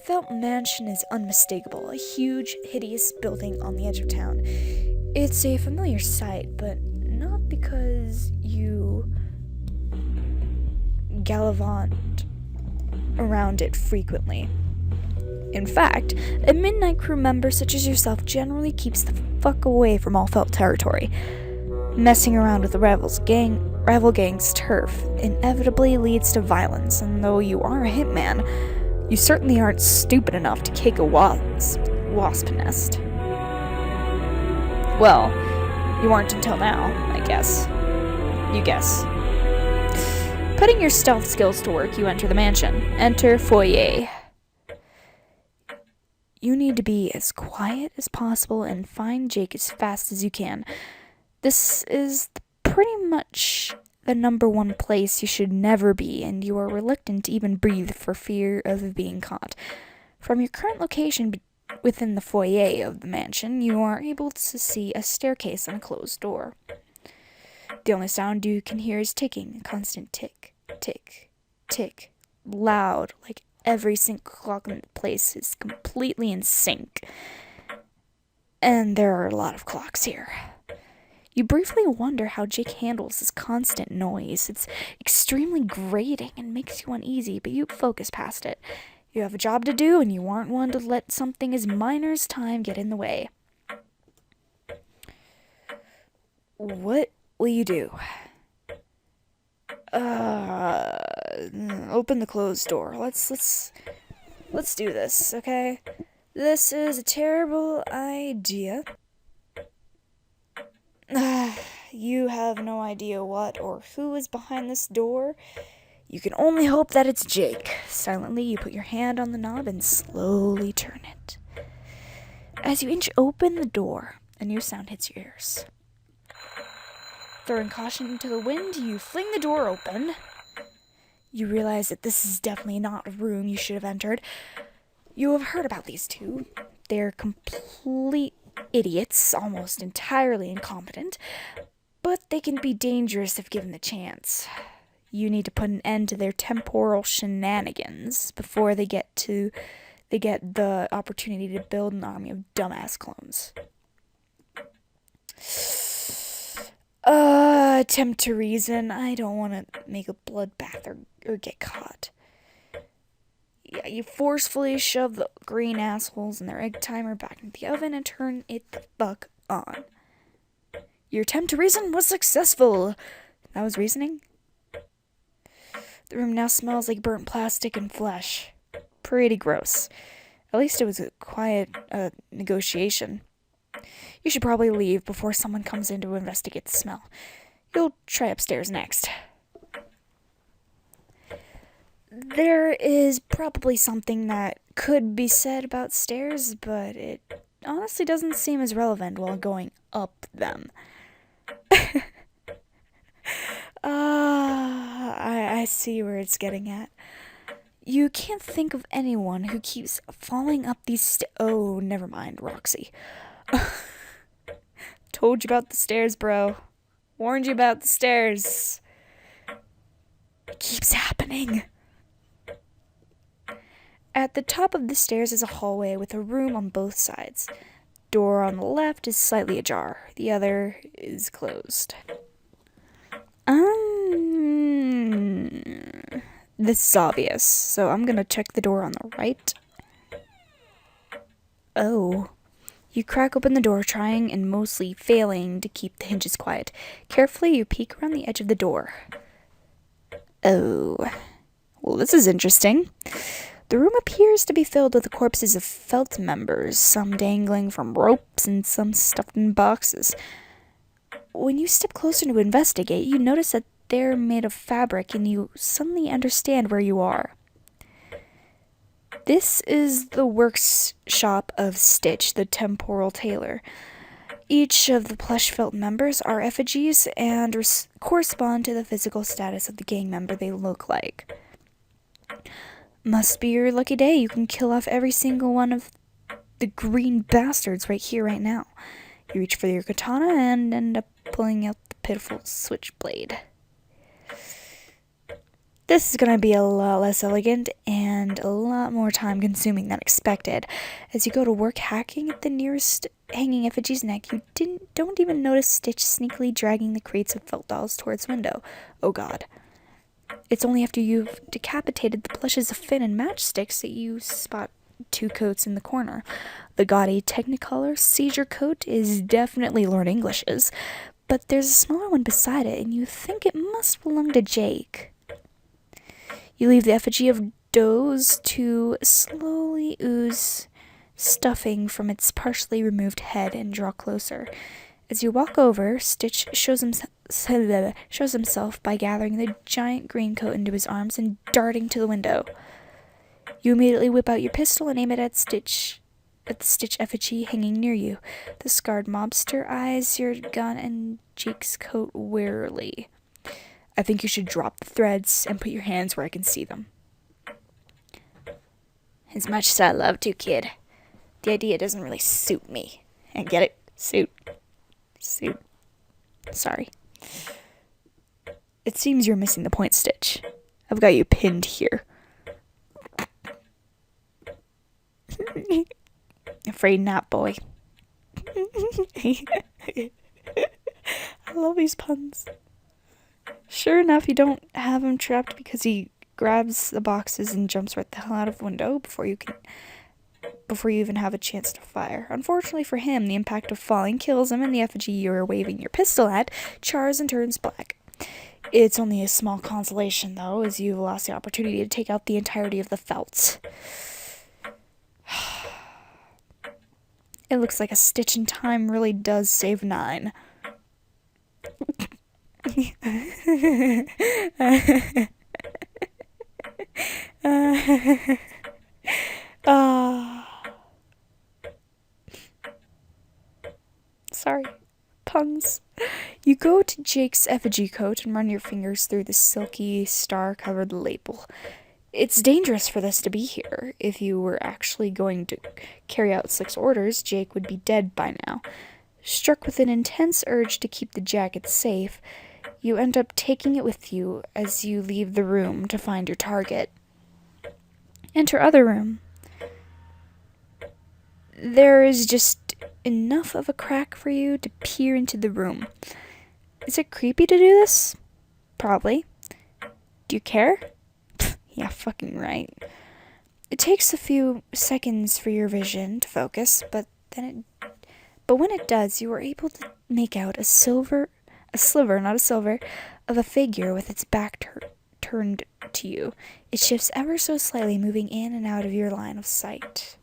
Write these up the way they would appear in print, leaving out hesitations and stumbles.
Felt Mansion is unmistakable, a huge, hideous building on the edge of town. It's a familiar sight, but not because you gallivant around it frequently. In fact, a midnight crew member such as yourself generally keeps the fuck away from all felt territory. Messing around with the rival gang's turf inevitably leads to violence, and though you are a hitman, you certainly aren't stupid enough to kick a wasp nest. Well, you weren't until now, I guess. You guess. Putting your stealth skills to work, you enter the mansion. Enter foyer. You need to be as quiet as possible and find Jake as fast as you can. This is pretty much the number one place you should never be, and you are reluctant to even breathe for fear of being caught. From your current location within the foyer of the mansion, you are able to see a staircase and a closed door. The only sound you can hear is ticking, a constant tick, tick, tick, loud, like every single clock in the place is completely in sync. And there are a lot of clocks here. You briefly wonder how Jake handles this constant noise. It's extremely grating and makes you uneasy, but you focus past it. You have a job to do, and you aren't one to let something as minor as time get in the way. What will you do? Open the closed door. Let's do this, okay? This is a terrible idea. You have no idea what or who is behind this door. You can only hope that it's Jake. Silently, you put your hand on the knob and slowly turn it. As you inch open the door, a new sound hits your ears. Throwing caution into the wind, you fling the door open. You realize that this is definitely not a room you should have entered. You have heard about these two. They're complete idiots, almost entirely incompetent, but they can be dangerous if given the chance. You need to put an end to their temporal shenanigans before they get the opportunity to build an army of dumbass clones. Attempt to reason. I don't want to make a bloodbath or get caught. Yeah, you forcefully shove the green assholes and their egg timer back into the oven and turn it the fuck on. Your attempt to reason was successful. That was reasoning? The room now smells like burnt plastic and flesh. Pretty gross. At least it was a quiet negotiation. You should probably leave before someone comes in to investigate the smell. You'll try upstairs next. There is probably something that could be said about stairs, but it honestly doesn't seem as relevant while going up them. I see where it's getting at. You can't think of anyone who keeps falling up these oh, never mind, Roxy. Told you about the stairs, bro. Warned you about the stairs. It keeps happening. At the top of the stairs is a hallway with a room on both sides. Door on the left is slightly ajar. The other is closed. This is obvious, so I'm gonna check the door on the right. Oh. You crack open the door, trying and mostly failing to keep the hinges quiet. Carefully, you peek around the edge of the door. Oh. Well, this is interesting. The room appears to be filled with the corpses of felt members, some dangling from ropes and some stuffed in boxes. When you step closer to investigate, you notice that they're made of fabric, and you suddenly understand where you are. This is the workshop of Stitch, the temporal tailor. Each of the plush felt members are effigies and correspond to the physical status of the gang member they look like. Must be your lucky day. You can kill off every single one of the green bastards right here, right now. You reach for your katana and end up pulling out the pitiful switchblade. This is gonna be a lot less elegant and a lot more time consuming than expected. As you go to work hacking at the nearest hanging effigy's neck, you don't even notice Stitch sneakily dragging the crates of felt dolls towards the window. Oh god. It's only after you've decapitated the plushes of Finn and Matchsticks that you spot two coats in the corner. The gaudy Technicolor seizure coat is definitely Lord English's, but there's a smaller one beside it, and you think it must belong to Jake. You leave the effigy of Doze to slowly ooze stuffing from its partially removed head and draw closer. As you walk over, Stitch shows himself by gathering the giant green coat into his arms and darting to the window. You immediately whip out your pistol and aim it at the Stitch effigy hanging near you. The scarred mobster eyes your gun and Jake's coat warily. I think you should drop the threads and put your hands where I can see them. As much as I love to, kid, the idea doesn't really suit me. And get it? Suit. Sorry. It seems you're missing the point, Stitch. I've got you pinned here. Afraid not, boy. I love these puns. Sure enough, you don't have him trapped because he grabs the boxes and jumps right the hell out of the window before you even have a chance to fire. Unfortunately for him, the impact of falling kills him, and the effigy you're waving your pistol at chars and turns black. It's only a small consolation, though, as you've lost the opportunity to take out the entirety of the felt. It looks like a stitch in time really does save 9. Sorry. Puns. You go to Jake's effigy coat and run your fingers through the silky, star-covered label. It's dangerous for this to be here. If you were actually going to carry out Slick's orders, Jake would be dead by now. Struck with an intense urge to keep the jacket safe, you end up taking it with you as you leave the room to find your target. Enter other room. There is just enough of a crack for you to peer into the room. Is it creepy to do this? Probably. Do you care? Yeah, fucking right. It takes a few seconds for your vision to focus, but when it does, you are able to make out a sliver, of a figure with its back turned to you. It shifts ever so slightly, moving in and out of your line of sight.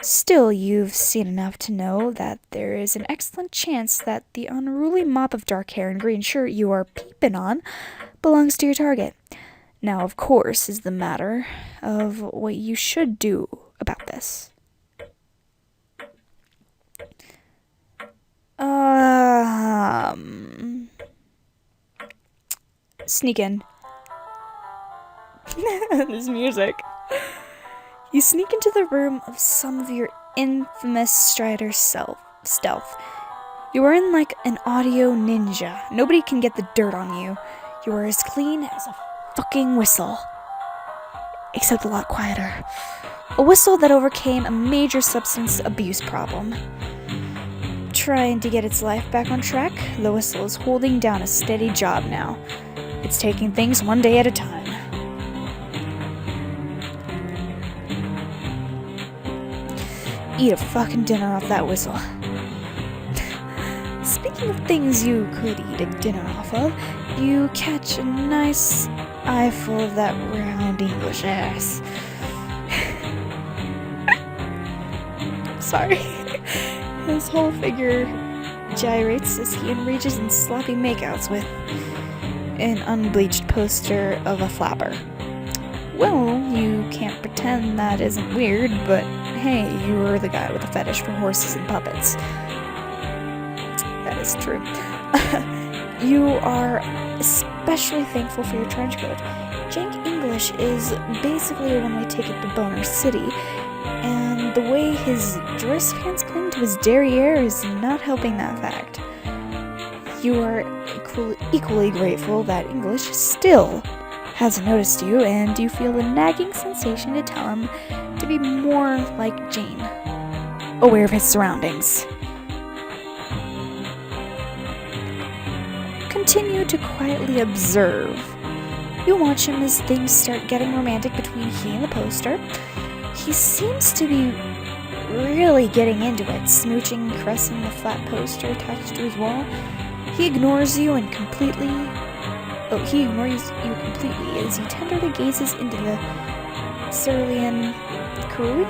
Still, you've seen enough to know that there is an excellent chance that the unruly mop of dark hair and green shirt you are peeping on belongs to your target. Now, of course, is the matter of what you should do about this. Sneak in. This music. You sneak into the room of some of your infamous Strider stealth. You are in like an audio ninja. Nobody can get the dirt on you. You are as clean as a fucking whistle. Except a lot quieter. A whistle that overcame a major substance abuse problem. Trying to get its life back on track, the whistle is holding down a steady job now. It's taking things one day at a time. Eat a fucking dinner off that whistle. Speaking of things you could eat a dinner off of, you catch a nice eyeful of that round English ass. Sorry. His whole figure gyrates as he engages in sloppy makeouts with an unbleached poster of a flapper. Well, you can't pretend that isn't weird, but hey, you were the guy with a fetish for horses and puppets. That is true. You are especially thankful for your trench coat. Jank English is basically a one-way ticket to Boner City, and the way his dress pants cling to his derriere is not helping that fact. You are equally grateful that English still hasn't noticed you, and you feel the nagging sensation to tell him to be more like Jane, aware of his surroundings. Continue to quietly observe. You watch him as things start getting romantic between he and the poster. He seems to be really getting into it, smooching, caressing the flat poster attached to his wall. He ignores you completely as he tenderly gazes into the cerulean Cerulean?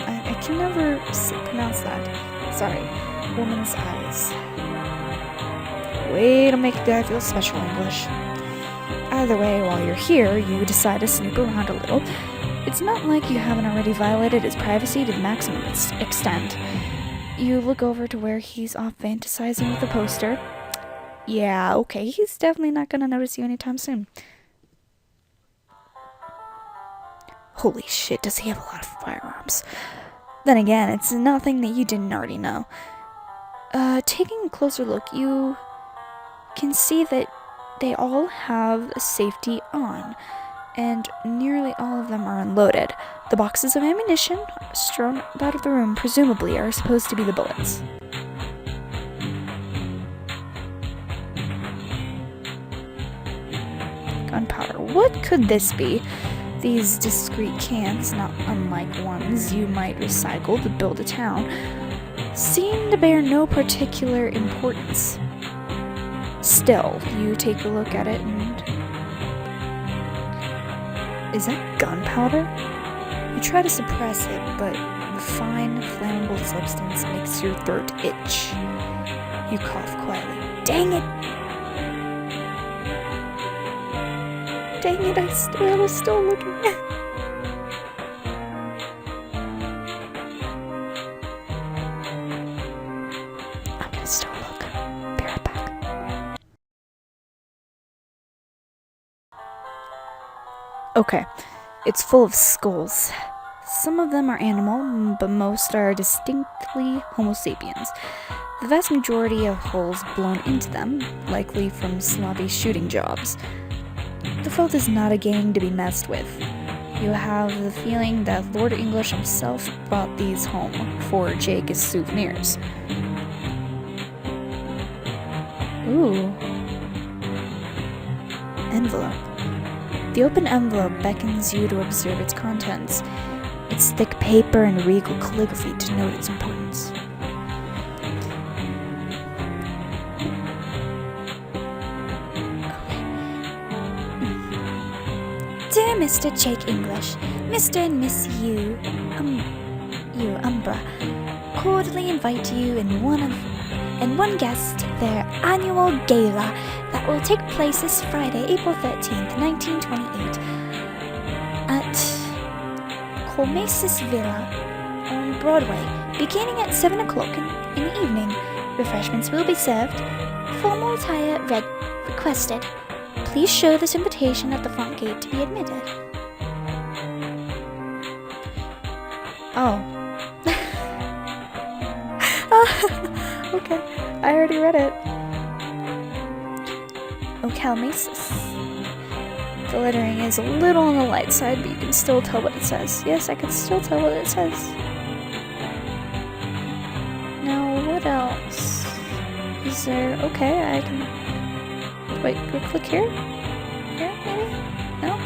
I can never pronounce that. Sorry. Woman's eyes. Way to make a guy feel special, English. Either way, while you're here, you decide to snoop around a little. It's not like you haven't already violated his privacy to the maximum extent. You look over to where he's off fantasizing with the poster. Yeah, okay, he's definitely not gonna notice you anytime soon. Holy shit, does he have a lot of firearms? Then again, it's nothing that you didn't already know. Taking a closer look, you can see that they all have safety on, and nearly all of them are unloaded. The boxes of ammunition strewn out of the room presumably are supposed to be the bullets. Gunpowder. What could this be? These discreet cans, not unlike ones you might recycle to build a town, seem to bear no particular importance. Still, you take a look at it and... Is that gunpowder? You try to suppress it, but the fine, flammable substance makes your throat itch. You cough quietly. Dang it! Dang it, I was still looking. I'm gonna still look. Be right back. Okay, it's full of skulls. Some of them are animal, but most are distinctly Homo sapiens. The vast majority have holes blown into them, likely from sloppy shooting jobs. The filth is not a gang to be messed with. You have the feeling that Lord English himself brought these home for Jake as souvenirs. Ooh. Envelope. The open envelope beckons you to observe its contents. Its thick paper and regal calligraphy denote its importance. Dear Mr. Jake English, Mr. and Miss Umbra, cordially invite you and one guest to their annual gala that will take place this Friday, April 13th, 1928, at Colmasis Villa on Broadway, beginning at 7 o'clock in the evening. Refreshments will be served. Formal attire requested. Please show this invitation at the front gate to be admitted. Oh. Okay, I already read it. Ocalmesis. The lettering is a little on the light side, but you can still tell what it says. Yes, I can still tell what it says. Now, what else? Is there... Okay, I can... Wait, go click here? Here, maybe? No?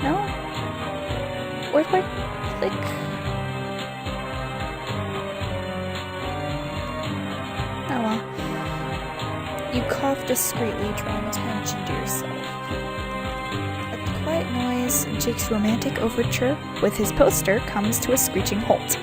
No? Where do I click? Oh well. You cough discreetly, drawing attention to yourself. At the quiet noise, Jake's romantic overture with his poster comes to a screeching halt.